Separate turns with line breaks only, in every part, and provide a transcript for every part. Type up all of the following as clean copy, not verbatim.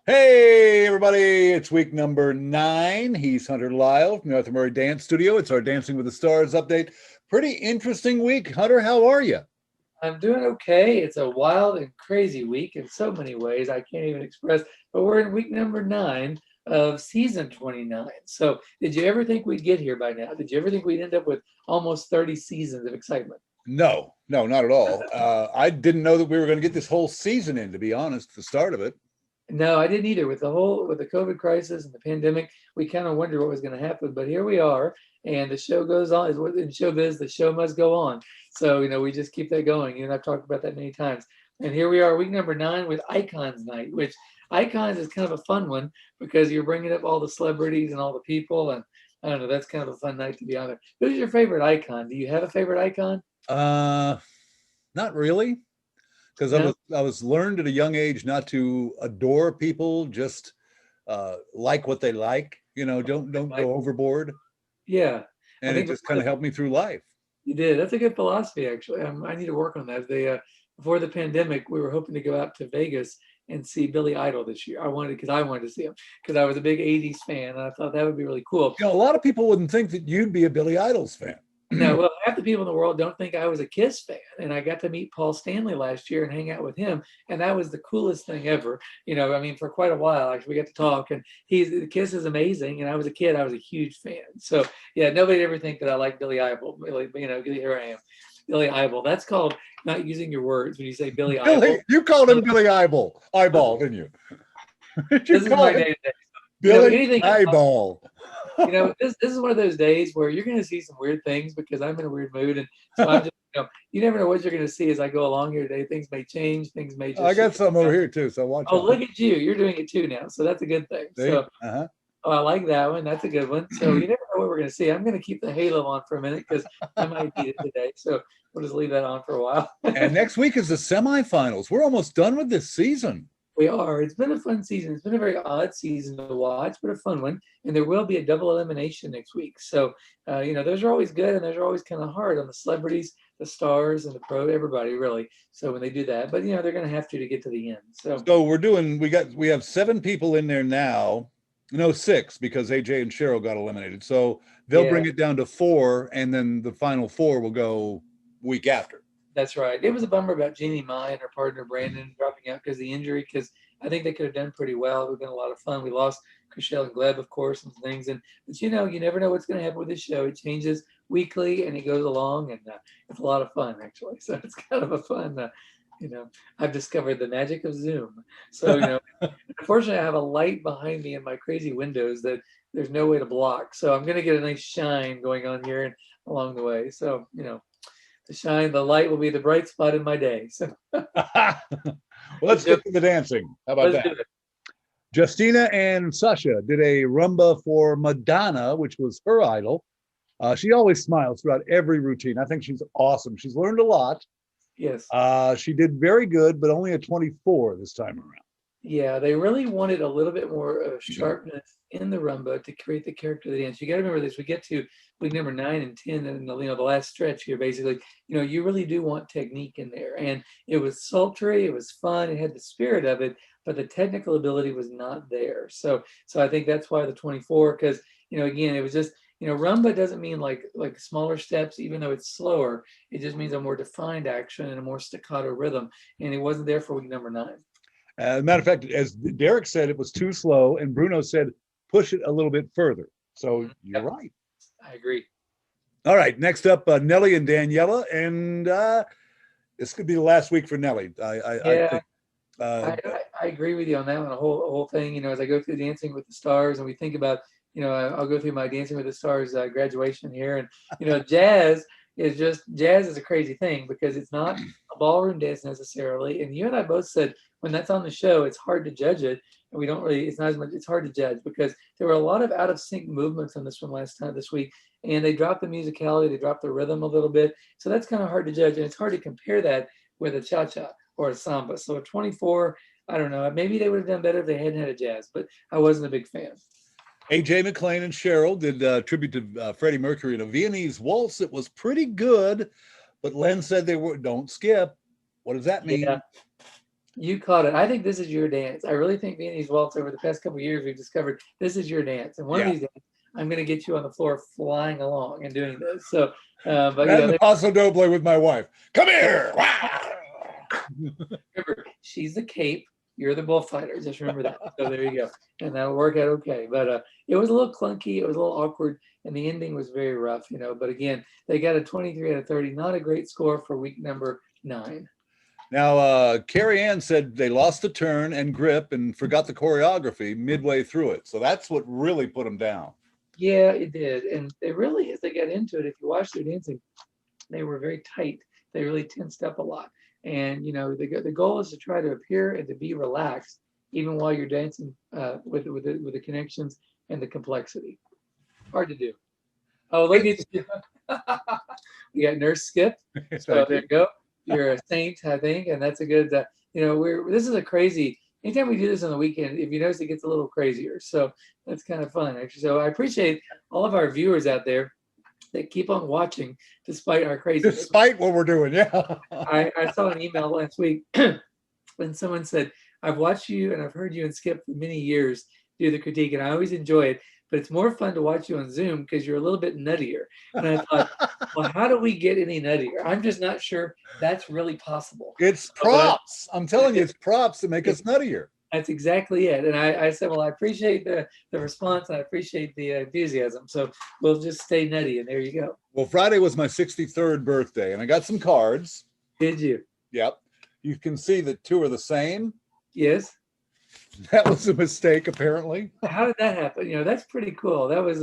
Hey, everybody, it's week number 9. He's Hunter Lisle from the Arthur Murray Dance Studio. It's our Dancing with the Stars update. Pretty interesting week. Hunter, how are you?
I'm doing okay. It's a wild and crazy week in so many ways I can't even express, but we're in week number 9 of season 29. So, did you ever think we'd get here by now? Did you ever think we'd end up with almost 30 seasons of excitement?
No, not at all. I didn't know that we were going to get this whole season in, to be honest, the start of it.
No, I didn't either. With the COVID crisis and the pandemic, we kind of wondered what was going to happen. But here we are, and the show goes on. Is what in showbiz, the show must go on. So we just keep that going. You and I've talked about that many times. And here we are, week number 9 with Icons Night, which Icons is kind of a fun one because you're bringing up all the celebrities and all the people, and I don't know. That's kind of a fun night to be on there. Who's your favorite icon? Do you have a favorite icon?
Uh, Not really, because I
No.
was I was learned at a young age not to adore people, just like what they like. Don't
Like,
go overboard,
yeah, I
and it
think
just
before
kind of helped me through life.
You did. That's a good philosophy, actually. I need to work on that. Before the pandemic, we were hoping to go out to Vegas and see Billy Idol this year. I wanted to see him because I was a big '80s fan, and I thought that would be really cool.
A lot of people wouldn't think that you'd be a Billy Idol's fan.
No, well, half the people in the world don't think I was a Kiss fan, and I got to meet Paul Stanley last year and hang out with him, and that was the coolest thing ever. I mean, for quite a while, actually, we got to talk, and Kiss is amazing, and I was a kid, I was a huge fan. So yeah, nobody ever think that I like Billy Idol. Really, here I am, Billy Idol. That's called not using your words when you say Billy Idol.
You called him Billy Eyeball, didn't you? You
This is my
called him
day to day.
Billy
Anything
Eyeball.
this is one of those days where you're going to see some weird things because I'm in a weird mood, and so I'm just you never know what you're going to see as I go along here today. Things may change, things may just
I got
shift.
some over here too, so watch
Oh,
out.
look at you! You're doing it too now, so that's a good thing.
See?
So,
Uh-huh.
oh, I like that one. That's a good one. So you never know what we're going to see. I'm going to keep the halo on for a minute because I might need it today. So we'll just leave that on for a while.
And next week is the semifinals. We're almost done with this season.
We are. It's been a fun season. It's been a very odd season to watch, but a fun one. And there will be a double elimination next week. So, those are always good, and those are always kind of hard on the celebrities, the stars, and the pro, everybody really. So when they do that, but they're going to have to get to the end. So
We have 7 people in there now. No, 6, because AJ and Cheryl got eliminated. So they'll bring it down to 4, and then the final 4 will go week after.
That's right. It was a bummer about Jeannie Mai and her partner Brandon dropping out because of the injury, because I think they could have done pretty well. It would have been a lot of fun. We lost Chriselle and Gleb, of course, and things. But you never know what's going to happen with this show. It changes weekly and it goes along, and it's a lot of fun, actually. So it's kind of a fun, I've discovered the magic of Zoom. So, unfortunately, I have a light behind me in my crazy windows that there's no way to block. So I'm going to get a nice shine going on here and along the way. So, the light will be the bright spot in my day. So
Well, let's get to the dancing. How about
let's
that?
do it.
Justina and Sasha did a rumba for Madonna, which was her idol. She always smiles throughout every routine. I think she's awesome. She's learned a lot.
Yes.
She did very good, but only a 24 this time around.
Yeah, they really wanted a little bit more sharpness in the rumba to create the character of the dance. You got to remember this. We get to week number 9 and 10, and the last stretch here. Basically, you really do want technique in there, and it was sultry, it was fun, it had the spirit of it, but the technical ability was not there. So I think that's why the 24, because again, it was just rumba doesn't mean like smaller steps, even though it's slower. It just means a more defined action and a more staccato rhythm, and it wasn't there for week number 9.
As a matter of fact, as Derek said, it was too slow, and Bruno said, push it a little bit further. So you're right.
I agree.
All right, next up, Nelly and Daniela, and this could be the last week for Nelly. I think.
I agree with you on that one. The whole thing, as I go through Dancing with the Stars, and we think about, I'll go through my Dancing with the Stars graduation here, and jazz is a crazy thing because it's not a ballroom dance necessarily. And you and I both said when that's on the show, it's hard to judge it, and we don't really. It's not as much. It's hard to judge because there were a lot of out of sync movements on this one this week, and they dropped the musicality, they dropped the rhythm a little bit, so that's kind of hard to judge, and it's hard to compare that with a cha cha or a samba. So a 24, I don't know. Maybe they would have done better if they hadn't had a jazz, but I wasn't a big fan.
AJ McLean and Cheryl did tribute to Freddie Mercury in a Viennese waltz. It was pretty good, but Len said don't skip. What does that mean?
Yeah. You caught it. I think this is your dance. I really think Viennese waltz over the past couple of years we've discovered this is your dance. And one of
Yeah.
these days I'm going to get you on the floor flying along and doing this. So, but
That and the paso doble with my wife. Come here.
remember, she's the cape. You're the bullfighter. Just remember that. So there you go. And that'll work out okay. But it was a little clunky. It was a little awkward. And the ending was very rough, But again, they got a 23 out of 30. Not a great score for week number 9.
Now, Carrie Ann said they lost the turn and grip and forgot the choreography midway through it. So that's what really put them down.
Yeah, it did. And they really, as they got into it, if you watch their dancing, they were very tight. They really tensed up a lot. And, the goal is to try to appear and to be relaxed, even while you're dancing with the connections and the complexity. Hard to do. Oh, look at you. We got Nurse Skip. So there you go. You're a saint, I think. And that's a good, this is a crazy, anytime we do this on the weekend, if you notice, it gets a little crazier. So that's kind of fun, actually. So I appreciate all of our viewers out there that keep on watching despite our craziness.
Despite what we're doing, yeah.
I saw an email last week when someone said, I've watched you and I've heard you and Skip for many years do the critique, and I always enjoy it, but it's more fun to watch you on Zoom because you're a little bit nuttier. And I thought, well, how do we get any nuttier? I'm just not sure that's really possible.
It's props. I'm telling you, it's props to make us nuttier.
That's exactly it. And I said, well, I appreciate the response. And I appreciate the enthusiasm. So we'll just stay nutty. And there you go.
Well, Friday was my 63rd birthday, and I got some cards.
Did you?
Yep. You can see that 2 are the same.
Yes.
That was a mistake, apparently.
How did that happen? That's pretty cool. That was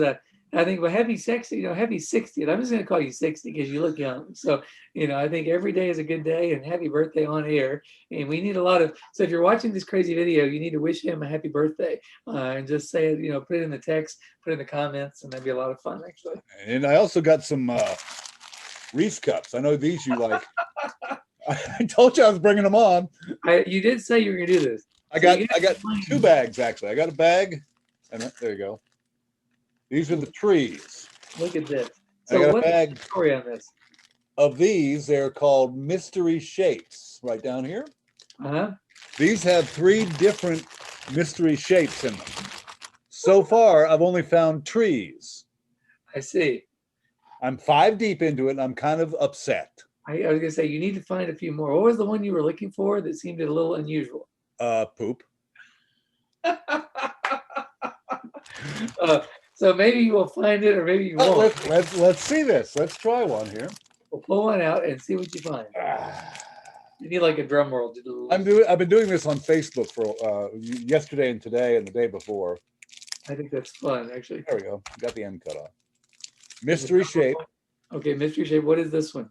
I think, well, happy 60th. I'm just going to call you 60 because you look young. So, I think every day is a good day, and happy birthday on air. And we need a lot of, so if you're watching this crazy video, you need to wish him a happy birthday and just say it, put it in the text, put it in the comments, and that'd be a lot of fun, actually.
And I also got some Reese cups. I know these you like. I told you I was bringing them on.
You did say you were going to do this.
I got 2 bags, actually. I got a bag, and there you go. These are the trees.
Look at this.
So I got a bag.
What's the story on this?
Of these, they're called mystery shapes, right down here.
Uh-huh.
These have 3 different mystery shapes in them. So far, I've only found trees.
I see.
I'm 5 deep into it, and I'm kind of upset.
I was going to say, you need to find a few more. What was the one you were looking for that seemed a little unusual?
Poop.
So maybe you will find it, or maybe you won't.
Let's see this. Let's try one here.
We'll pull one out and see what you find. You need like a drum roll.
I've been doing this on Facebook for yesterday and today and the day before.
I think that's fun, actually.
There we go. Got the end cut off. Mystery shape.
Okay, mystery shape. What is this one?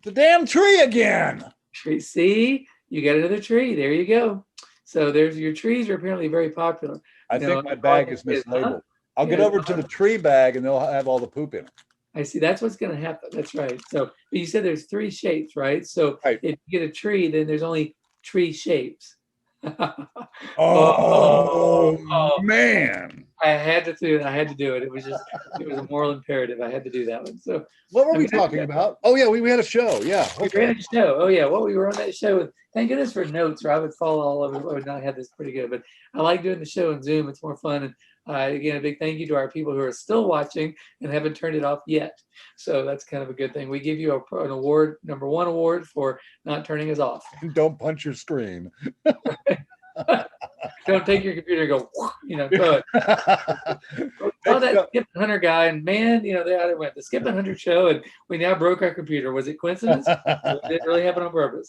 The damn tree again.
Tree. See, you got another tree. There you go. So there's your trees are apparently very popular.
I think my bag is mislabeled. I'll get over to the tree bag and they'll have all the poop in it.
I see. That's what's going to happen. That's right. So, but you said there's 3 shapes, right? So
right.
If you get a tree, then there's only tree shapes.
oh, man.
I had to do it. I had to do it. It was a moral imperative. I had to do that one. So
what were we talking about? Oh yeah, we had a show. Yeah.
We ran a show. Oh yeah. Well, we were on that show with, thank goodness for notes, or I would follow all of it. I would not have this pretty good, but I like doing the show on Zoom. It's more fun. And again, a big thank you to our people who are still watching and haven't turned it off yet. So that's kind of a good thing. We give you an award, number 1 award for not turning us off.
Don't punch your screen.
Don't take your computer and go, throw it. Oh, that Skip and Hunter guy, and man, they went the Skip and Hunter show, and we now broke our computer. Was it coincidence? It didn't really happen on purpose.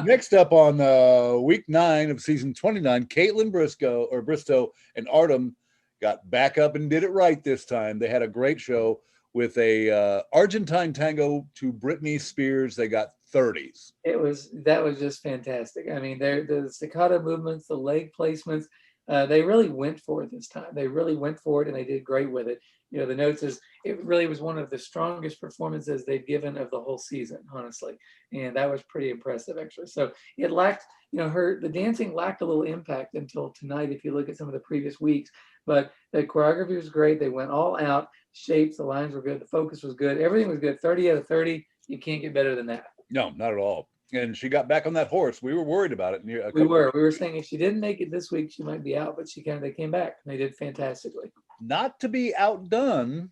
Next up on week 9 of season 29, Caitlin Bristow and Artem got back up and did it right this time. They had a great show with a Argentine tango to Britney Spears. They got 30s.
That was just fantastic. I mean, the staccato movements, the leg placements, they really went for it this time. They really went for it, and they did great with it. The notes is it really was one of the strongest performances they've given of the whole season, honestly, and that was pretty impressive, actually. So it lacked, the dancing lacked a little impact until tonight. If you look at some of the previous weeks, but the choreography was great. They went all out. Shapes, the lines were good. The focus was good. Everything was good. 30 out of 30. You can't get better than that.
No, not at all. and she got back on that horse. We were worried about it.
We were saying if she didn't make it this week, she might be out, but they came back and they did fantastically.
Not to be outdone,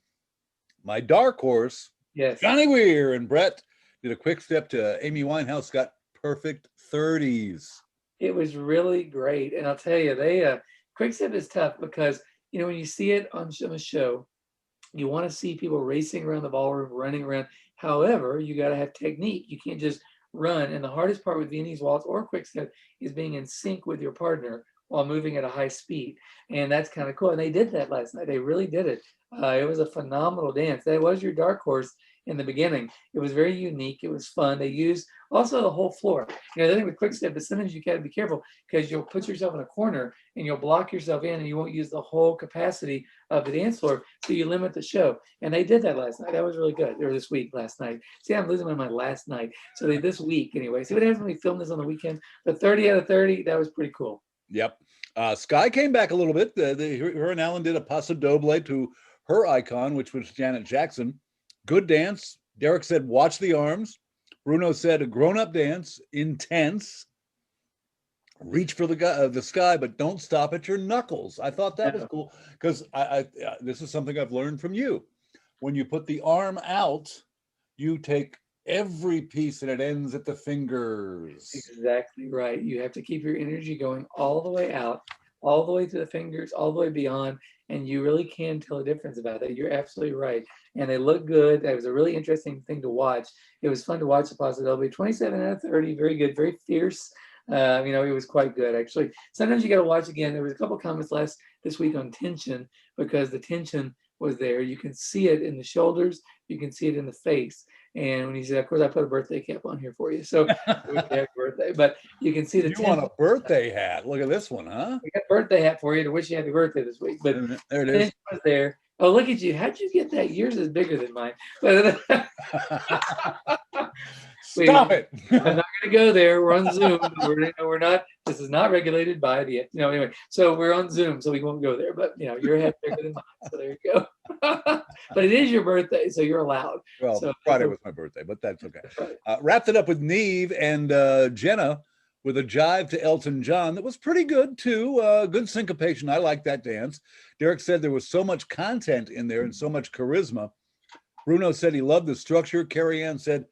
my dark horse,
Yes,
Johnny Weir and Brett did a quick step to Amy Winehouse, got perfect 30s.
it was really great, and I'll tell you, they quick step is tough because when you see it on a show, you want to see people racing around the ballroom, running around. However, you got to have technique. You can't just run. And the hardest part with Viennese waltz or quick step is being in sync with your partner while moving at a high speed. And that's kind of cool. And they did that last night. They really did it. It was a phenomenal dance. That was your dark horse in the beginning. It was very unique. It was fun. They used also the whole floor. The thing with quick step is sometimes you got to be careful because you'll put yourself in a corner and you'll block yourself in and you won't use the whole capacity of the dance floor. So you limit the show. And they did that last night. That was really good. Or this week, last night. See, I'm losing my last night. So this week anyway. See what happens when we film this on the weekend? But 30 out of 30, that was pretty cool.
Yep. Sky came back a little bit. Her and Alan did a paso doble to her icon, which was Janet Jackson. Good dance. Derek said, watch the arms. Bruno said, a grown-up dance, intense. Reach for the sky, but don't stop at your knuckles. I thought that was cool because this is something I've learned from you. When you put the arm out, you take every piece and it ends at the fingers.
Exactly right. You have to keep your energy going all the way out, all the way to the fingers, all the way beyond, and you really can tell a difference about that. You're absolutely right. And they look good. That was a really interesting thing to watch. It was fun to watch the paso doble. 27 out of 30, very good, very fierce. It was quite good actually. Sometimes you got to watch again. There was a couple comments this week on tension because the tension was there. You can see it in the shoulders. You can see it in the face. And when he said, of course, I put a birthday cap on here for you. So happy birthday. But you can see the
You want a birthday hat. Look at this one, huh?
We got a birthday hat for you to wish you happy birthday this week. But
there it is.
Was there. Oh, look at you. How'd you get that? Yours is bigger than mine. But
Stop it.
I'm not going to go there. We're on Zoom. We're not. This is not regulated by the, anyway. So we're on Zoom, so we won't go there. But, your head's bigger than mine. So there you go. But it is your birthday, so you're allowed.
Well,
so,
Friday was my birthday, but that's okay.
Right.
Wrapped it up with Neve and Jenna with a jive to Elton John. That was pretty good, too. Good syncopation. I like that dance. Derek said there was so much content in there and so much charisma. Bruno said he loved the structure. Carrie Ann said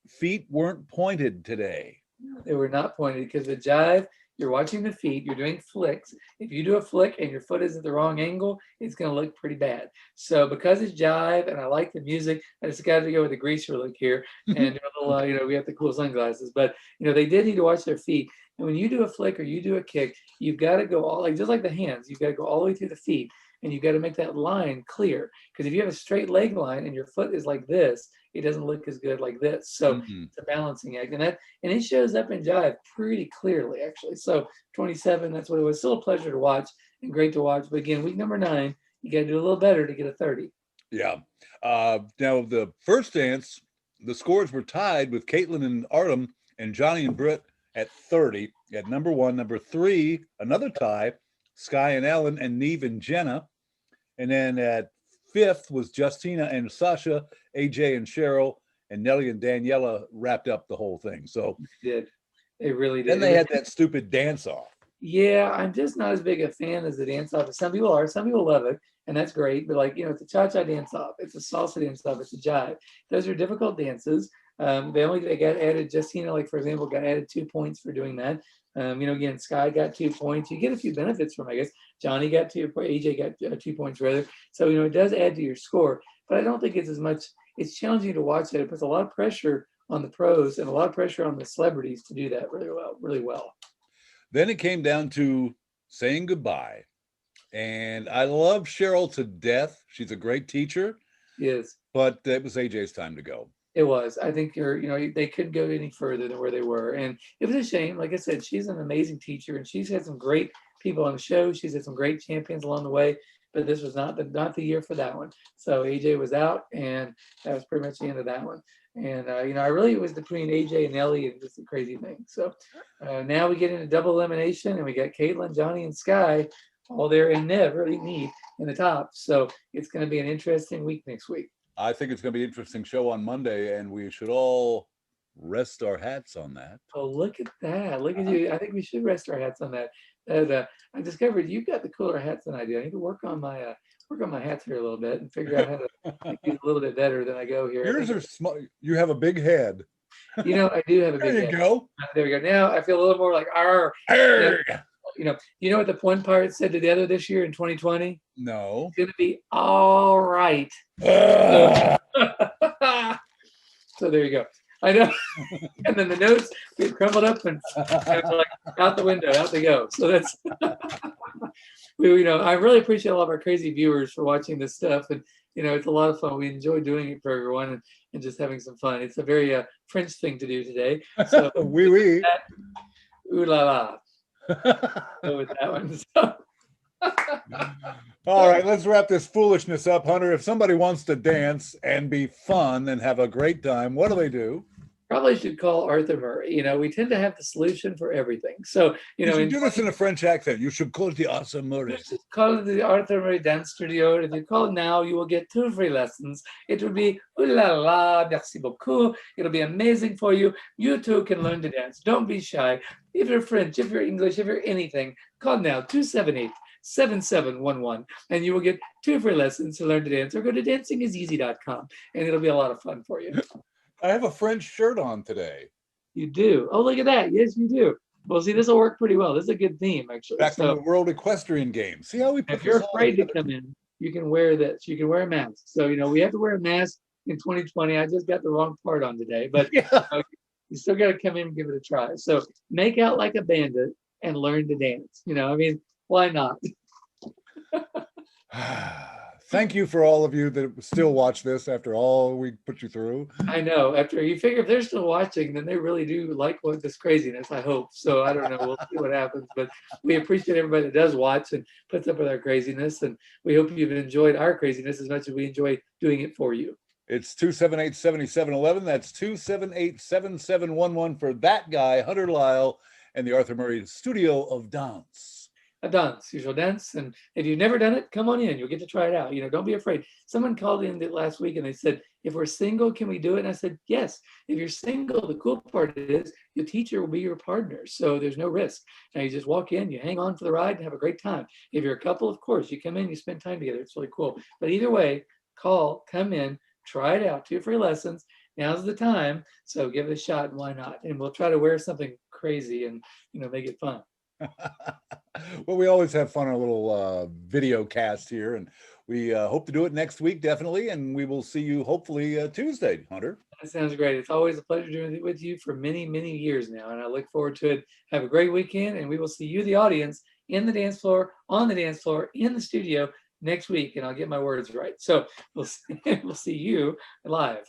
feet weren't pointed today.
They were not pointed because the jive, you're watching the feet, you're doing flicks. If you do a flick and your foot is at the wrong angle, it's going to look pretty bad. So because it's jive and I like the music, I just got to go with the greaser look here and do a little, we have the cool sunglasses. But, they did need to watch their feet. And when you do a flick or you do a kick, you've got to go all just like the hands, you've got to go all the way through the feet and you've got to make that line clear. Because if you have a straight leg line and your foot is like this, it doesn't look as good like this. So it's a balancing act. And it shows up in jive pretty clearly, actually. So 27, that's what it was. Still a pleasure to watch and great to watch. But again, week number 9, you got to do a little better to get a 30.
Yeah. Now, the first dance, the scores were tied with Caitlin and Artem and Johnny and Britt at 30. At number 1, number 3, another tie, Sky and Ellen and Neve and Jenna. And then at 5th was Justina and Sasha, AJ and Cheryl, and Nellie and Daniela wrapped up the whole thing. So
they really did.
Then they had that stupid dance off.
Yeah, I'm just not as big a fan as the dance off. Some people are. Some people love it, and that's great. But it's a cha-cha dance off. It's a salsa dance off. It's a jive. Those are difficult dances. They got added. Justina, for example, got added 2 points for doing that. Again, Sky got 2 points. You get a few benefits from, I guess. Johnny got 2 points. AJ got 2 points rather. So it does add to your score. But I don't think it's as much. It's challenging to watch it. It puts a lot of pressure on the pros and a lot of pressure on the celebrities to do that really well.
Then it came down to saying goodbye. And I love Cheryl to death. She's a great teacher.
Yes.
But it was AJ's time to go.
It was. I think they couldn't go any further than where they were. And it was a shame. Like I said, she's an amazing teacher and she's had some great people on the show. She's had some great champions along the way, but this was not the year for that one. So AJ was out and that was pretty much the end of that one. And, I really was between AJ and Ellie and just a crazy thing. So now we get into double elimination and we got Caitlin, Johnny, and Sky all there and Nev, really neat in the top. So it's going to be an interesting week next week.
I think it's going to be an interesting show on Monday, and we should all rest our hats on that.
Oh, look at that. Look at you. I think we should rest our hats on that. And I discovered you've got the cooler hats than I do. I need to work on my hats here a little bit and figure out how to make these a little bit better than I go here. I
Yours
think,
are small. You have a big head.
I do have a
There
big
you
head.
go.
There we go. Now I feel a little more like, now,
Arr!
you know what the one pirate said to the other this year in 2020?
No.
It's going to be all right. So,
Ugh.
so there you go. I know. And then the notes get crumbled up and like out the window, out they go. So that's, I really appreciate all of our crazy viewers for watching this stuff. And, it's a lot of fun. We enjoy doing it for everyone and just having some fun. It's a very French thing to do today. So,
Oui, oui.
ooh la la. Go with that one. So.
All right, let's wrap this foolishness up, Hunter. If somebody wants to dance and be fun and have a great time, what do they do?
Probably should call Arthur Murray. We tend to have the solution for everything. So,
You should do this in a French accent. You should call the Arthur Murray.
Call the Arthur Murray Dance Studio. If you call now, you will get 2 free lessons. It will be ooh la la, merci beaucoup. It'll be amazing for you. You too can learn to dance. Don't be shy. If you're French, if you're English, if you're anything, call now 278-7711 and you will get 2 free lessons to learn to dance, or go to dancingiseasy.com and it'll be a lot of fun for you.
I have a French shirt on today.
You do. Oh, look at that. Yes, you do. Well, see, this will work pretty well. This is a good theme, actually.
Back from the World Equestrian Games. See how we put
if you're
this all
afraid to
together?
come in, you can wear this. You can wear a mask. So, we have to wear a mask in 2020. I just got the wrong part on today, but
Yeah.
you still got to come in and give it a try. So make out like a bandit and learn to dance. Why not?
Thank you for all of you that still watch this after all we put you through.
I know. After you figure if they're still watching, then they really do like this craziness, I hope. So I don't know. We'll see what happens. But we appreciate everybody that does watch and puts up with our craziness. And we hope you've enjoyed our craziness as much as we enjoy doing it for you.
It's 278-7711. That's 278-7711 for that guy, Hunter Lisle, and the Arthur Murray Studio of Dance.
A dance. You shall dance. And if you've never done it, come on in. You'll get to try it out. Don't be afraid. Someone called in last week and they said, if we're single, can we do it? And I said, yes. If you're single, the cool part is your teacher will be your partner. So there's no risk. Now you just walk in, you hang on for the ride and have a great time. If you're a couple, of course, you come in, you spend time together. It's really cool. But either way, come in, try it out. 2 free lessons. Now's the time. So give it a shot and why not? And we'll try to wear something crazy and, make it fun.
Well, we always have fun on a little video cast here, and we hope to do it next week, definitely. And we will see you hopefully Tuesday, Hunter.
That sounds great. It's always a pleasure doing it with you for many, many years now. And I look forward to it. Have a great weekend. And we will see you, the audience, in the dance floor, on the dance floor, in the studio next week. And I'll get my words right. So we'll see you live.